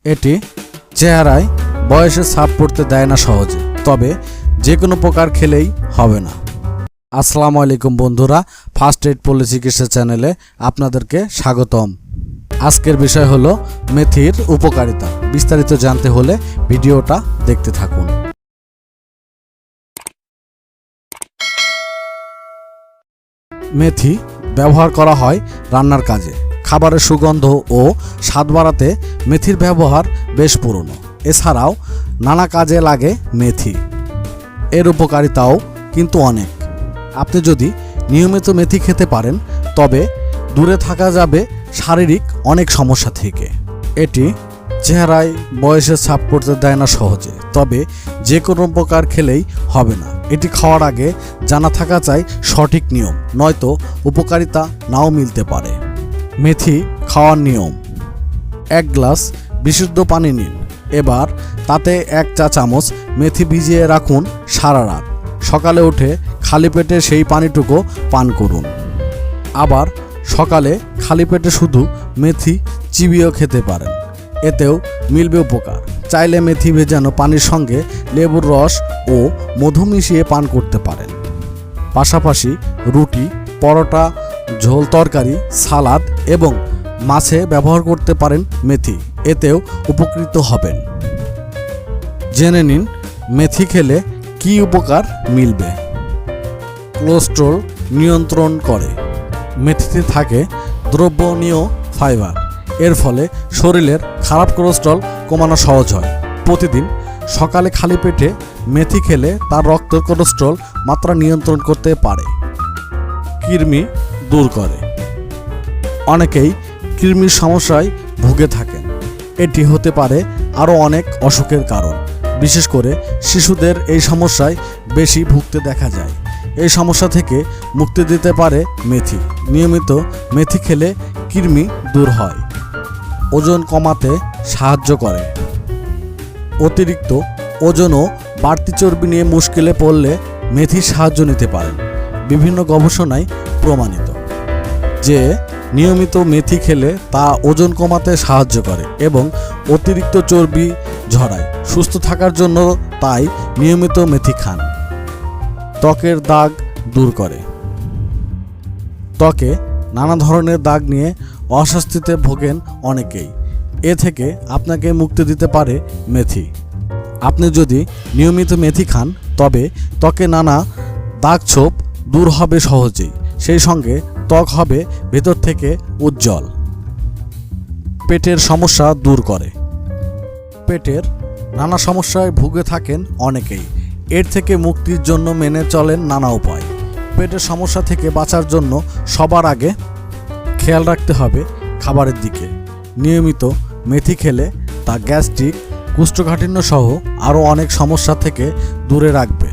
এটি চেহারায় বয়সের ছাপ পড়তে দেয় না সহজে, তবে যে কোনো প্রকার খেলেই হবে না। আসসালামু আলাইকুম বন্ধুরা, ফার্স্ট এইড পল্লী চিকিৎসা চ্যানেলে আপনাদেরকে স্বাগতম। আজকের বিষয় হলো মেথির উপকারিতা। বিস্তারিত জানতে হলে ভিডিওটা দেখতে থাকুন। মেথি ব্যবহার করা হয় রান্নার কাজে। খাবারের সুগন্ধ ও স্বাদ বাড়াতে মেথির ব্যবহার বেশ পুরনো। এছাড়াও নানা কাজে লাগে মেথি। এর উপকারিতাও কিন্তু অনেক। আপনি যদি নিয়মিত মেথি খেতে পারেন তবে দূরে থাকা যাবে শারীরিক অনেক সমস্যা থেকে। এটি চেহারায় বয়সের ছাপ পড়তে দেয় না সহজে, তবে যে কোনো প্রকার খেলেই হবে না। এটি খাওয়ার আগে জানা থাকা চাই সঠিক নিয়ম, নয়তো উপকারিতা নাও মিলতে পারে। মেথি খাওয়ার নিয়ম: 1 গ্লাস বিশুদ্ধ পানি নিন। এবার তাতে 1 চা চামচ মেথি ভিজিয়ে রাখুন সারা রাত। সকালে উঠে খালি পেটে সেই পানিটুকু পান করুন। আবার সকালে খালি পেটে শুধু মেথি চিবিয়েও খেতে পারেন, এতেও মিলবে উপকার। চাইলে মেথি ভেজানো পানির সঙ্গে লেবুর রস ও মধু মিশিয়ে পান করতে পারেন। পাশাপাশি রুটি, পরোটা, ঝোল তরকারি, সালাদ এবং মাছে ব্যবহার করতে পারেন মেথি, এতেও উপকৃত হবেন। জেনে নিন মেথি খেলে কী উপকার মিলবে। কোলেস্টেরল নিয়ন্ত্রণ করে। মেথিতে থাকে দ্রবণীয় ফাইবার। এর ফলে শরীরের খারাপ কোলেস্টেরল কমানো সহজ হয়। প্রতিদিন সকালে খালি পেটে মেথি খেলে তার রক্তের কোলেস্টেরল মাত্রা নিয়ন্ত্রণ করতে পারে। কৃমি দূর করে। অনেকেই কৃমির সমস্যায় ভুগে থাকেন। এটি হতে পারে আরও অনেক অসুখের কারণ। বিশেষ করে শিশুদের এই সমস্যায় বেশি ভুগতে দেখা যায়। এই সমস্যা থেকে মুক্তি দিতে পারে মেথি। নিয়মিত মেথি খেলে কৃমি দূর হয়। ওজন কমাতে সাহায্য করে। অতিরিক্ত ওজন ও বাড়তি চর্বি নিয়ে মুশকিলে পড়লে মেথির সাহায্য নিতে পারেন। বিভিন্ন গবেষণায় প্রমাণিত যে নিয়মিত মেথি খেলে তা ওজন কমাতে সাহায্য করে এবং অতিরিক্ত চর্বি ঝরায়। সুস্থ থাকার জন্য তাই নিয়মিত মেথি খান। ত্বকের দাগ দূর করে। ত্বকে নানা ধরনের দাগ নিয়ে অস্বস্তিতে ভোগেন অনেকেই। এ থেকে আপনাকে মুক্তি দিতে পারে মেথি। আপনি যদি নিয়মিত মেথি খান তবে ত্বকে নানা দাগ ছোপ দূর হবে সহজেই। সেই সঙ্গে ত্বক হবে ভেতর থেকে উজ্জ্বল। পেটের সমস্যা দূর করে। পেটের নানা সমস্যায় ভুগে থাকেন অনেকেই। এর থেকে মুক্তির জন্য মেনে চলেন নানা উপায়। পেটের সমস্যা থেকে বাঁচার জন্য সবার আগে খেয়াল রাখতে হবে খাবারের দিকে। নিয়মিত মেথি খেলে তা গ্যাস্ট্রিক, কোষ্ঠকাঠিন্য সহ আরও অনেক সমস্যা থেকে দূরে রাখবে।